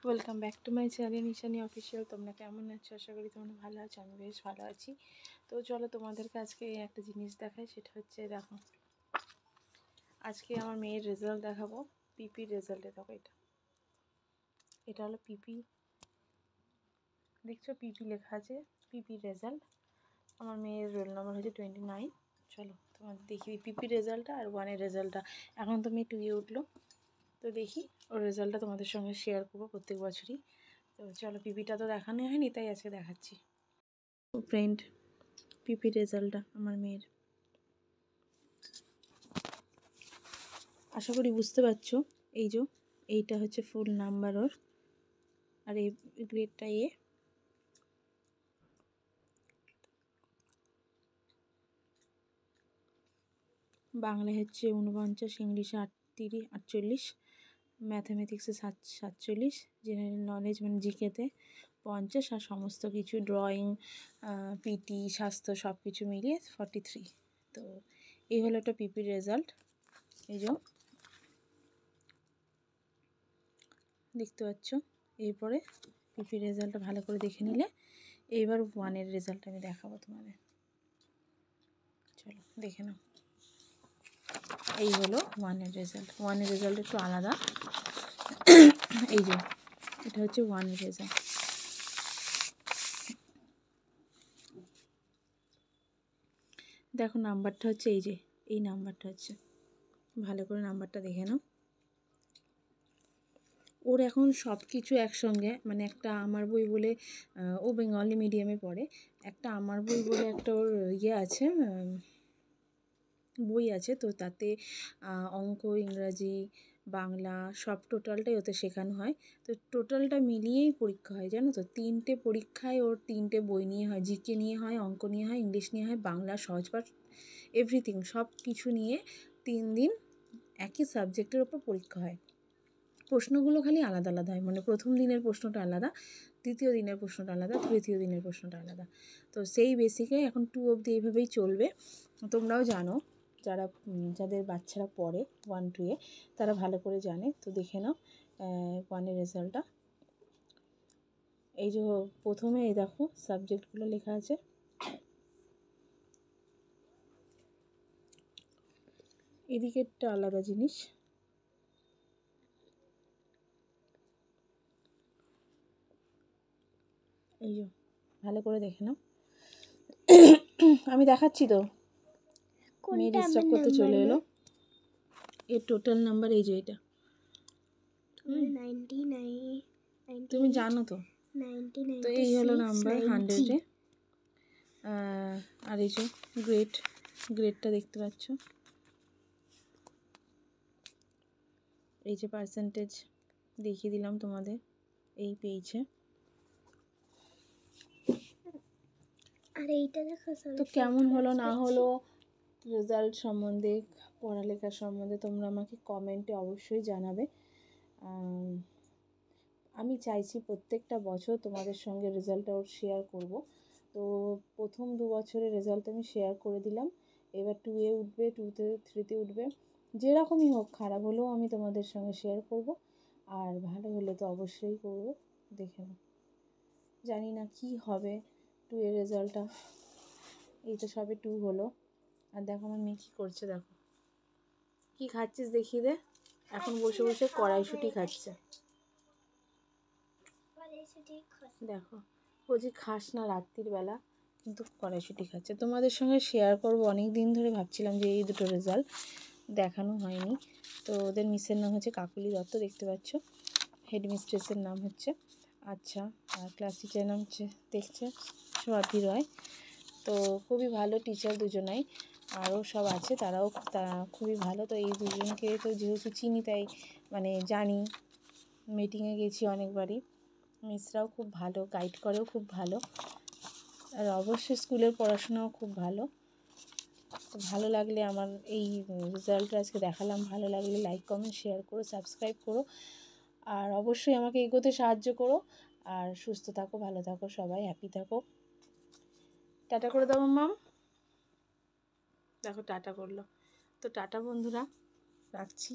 Welcome back to my channel Nishani official. তোমরা কেমন আছো? আশা করি তোমরা ভালো আছো। আমি বেশ ভালো আছি। তো চলো তোমাদেরকে আজকে একটা জিনিস দেখাই, সেটা হচ্ছে দেখো, আজকে আমার মেয়ের রেজাল্ট দেখাবো। পিপির রেজাল্টে দেখো, এটা হলো পিপি, দেখছো পিপি লেখা আছে, পিপির রেজাল্ট। আমার মেয়ের রোল নাম্বার হচ্ছে 29। চলো তোমাদের দেখি পিপির রেজাল্টটা আর ওয়ানের রেজাল্টটা। এখন তো মেয়ে 2-এ উঠলো, তো দেখি ওর রেজাল্টটা তোমাদের সঙ্গে শেয়ার করবো প্রত্যেক বছরই। তো চলো, পিপিটা তো দেখানো হয়নি, তাই আজকে দেখাচ্ছি। ফ্রেন্ড, পিপির রেজাল্টটা আমার মেয়ের, আশা করি বুঝতে পারছো। এই যে এইটা হচ্ছে ফুল নাম্বার ওর, আর এই গ্রেডটা বাংলায় হচ্ছে 49, ইংলিশে 48, ম্যাথামেটিক্সে 47, জেনারেল নলেজ মানে জিকেতে 50, আর সমস্ত কিছু ড্রয়িং, পিটি, স্বাস্থ্য সব কিছু মিলিয়ে 43। তো এই হলো একটা পিপির রেজাল্ট। এই যে দেখতে পাচ্ছ। এরপরে পিপির রেজাল্টটা ভালো করে দেখে নিলে এইবার ওয়ানের রেজাল্ট আমি দেখাবো তোমাদের। চলো দেখে নাও। এই হলো ওয়ানের রেজাল্ট। ওয়ানের রেজাল্ট একটু আলাদা। এই যে এটা হচ্ছে ওয়ানের রেজাল্ট। দেখো নাম্বারটা হচ্ছে এই নাম্বারটা হচ্ছে, ভালো করে নাম্বারটা দেখে নাও। ওর এখন সব কিছু একসঙ্গে, মানে একটা আমার বই বলে, ও বেঙ্গলি মিডিয়ামে পড়ে, একটা আমার বই বলে একটা ওর আছে, বই আছে। তো তাতে অঙ্ক, ইংরাজি, বাংলা সব টোটালটাই ওতে শেখানো হয়। তো টোটালটা মিলিয়েই পরীক্ষা হয়, জানো তো। 3টে পরীক্ষায় ওর 3টে বই নিয়ে হয়, জিকে নিয়ে হয়, অঙ্ক নিয়ে হয়, ইংলিশ নিয়ে হয়, বাংলা সহজপাঠ, এভরিথিং সব কিছু নিয়ে 3 দিন একই সাবজেক্টের ওপর পরীক্ষা হয়। প্রশ্নগুলো খালি আলাদা আলাদা হয়, মানে প্রথম দিনের প্রশ্নটা আলাদা, দ্বিতীয় দিনের প্রশ্নটা আলাদা, তৃতীয় দিনের প্রশ্নটা আলাদা। তো সেই বেসিকে এখন 2 অবধি এইভাবেই চলবে। তোমরাও জানো, যাদের বাচ্চারা পড়ে 1-2-এ, তারা ভালো করে জানে। তো দেখে নাও ওয়ানের রেজাল্টটা। এই যে প্রথমে এই দেখো সাবজেক্টগুলো লেখা আছে। এদিকেরটা আলাদা জিনিস। এই যে ভালো করে দেখে নাও। আমি দেখাচ্ছি তো, মেয়ে ডিস্টার্ব করতে চলে এলো। এর টোটাল নাম্বার এই যে এটা, তুমি জানো তো। তো এই হলো নাম্বার 100-এ। আর এই যে গ্রেডটা দেখতে পাচ্ছ, এই যে পার্সেন্টেজ দেখিয়ে দিলাম তোমাদের, এই পেয়েছে। আর এইটা দেখো। তো কেমন হলো না হলো রেজাল্ট সম্বন্ধে, পড়ালেখার সম্বন্ধে তোমরা আমাকে কমেন্টে অবশ্যই জানাবে। আমি চাইছি প্রত্যেকটা বছর তোমাদের সঙ্গে রেজাল্টটা ওর শেয়ার করব। তো প্রথম 2 বছরের রেজাল্ট আমি শেয়ার করে দিলাম। এবার 2-এ উঠবে, 2-তে 3-তে উঠবে, যেরকমই হোক, খারাপ হলেও আমি তোমাদের সঙ্গে শেয়ার করব, আর ভালো হলে তো অবশ্যই করব। দেখে নাও, জানি না কি হবে 2-এর রেজাল্টটা। এই তো সবে 2 হলো। আর দেখো আমার মেয়ে কী করছে, দেখো কি খাচ্ছিস দেখিয়ে দে। এখন বসে বসে কড়াইশুঁটি খাচ্ছে। দেখো বলছি খাস না রাত্রির বেলা, কিন্তু কড়াইশুঁটি খাচ্ছে। তোমাদের সঙ্গে শেয়ার করব, অনেক দিন ধরে ভাবছিলাম যে এই দুটো রেজাল্ট দেখানো হয়নি। তো ওদের মিসের নাম হচ্ছে কাকুলি দত্ত, দেখতে পাচ্ছ। হেডমিস্ট্রেসের নাম হচ্ছে, আচ্ছা, আর ক্লাস টিচারের নাম হচ্ছে, দেখছে, স্বাতি রয়। তো খুবই ভালো টিচার দুজনাই, আরও সব আছে, তারা খুবই ভালো। তো এই দুজনকে তো যেহেতু চিনি, তাই মানে জানি, মিটিংয়ে গেছি অনেকবারই। মিসরাও খুব ভালো, গাইড করেও খুব ভালো, আর অবশ্যই স্কুলের পড়াশোনাও খুব ভালো। তো ভালো লাগলে, আমার এই রেজাল্টটা আজকে দেখালাম, ভালো লাগলে লাইক, কমেন্ট, শেয়ার করো, সাবস্ক্রাইব করো, আর অবশ্যই আমাকে এগোতে সাহায্য করো। আর সুস্থ থাকো, ভালো থাকো, সবাই হ্যাপি থাকো। টাটা করে দাও মাম। দেখো টাটা করলো। তো টাটা বন্ধুরা, রাখছি।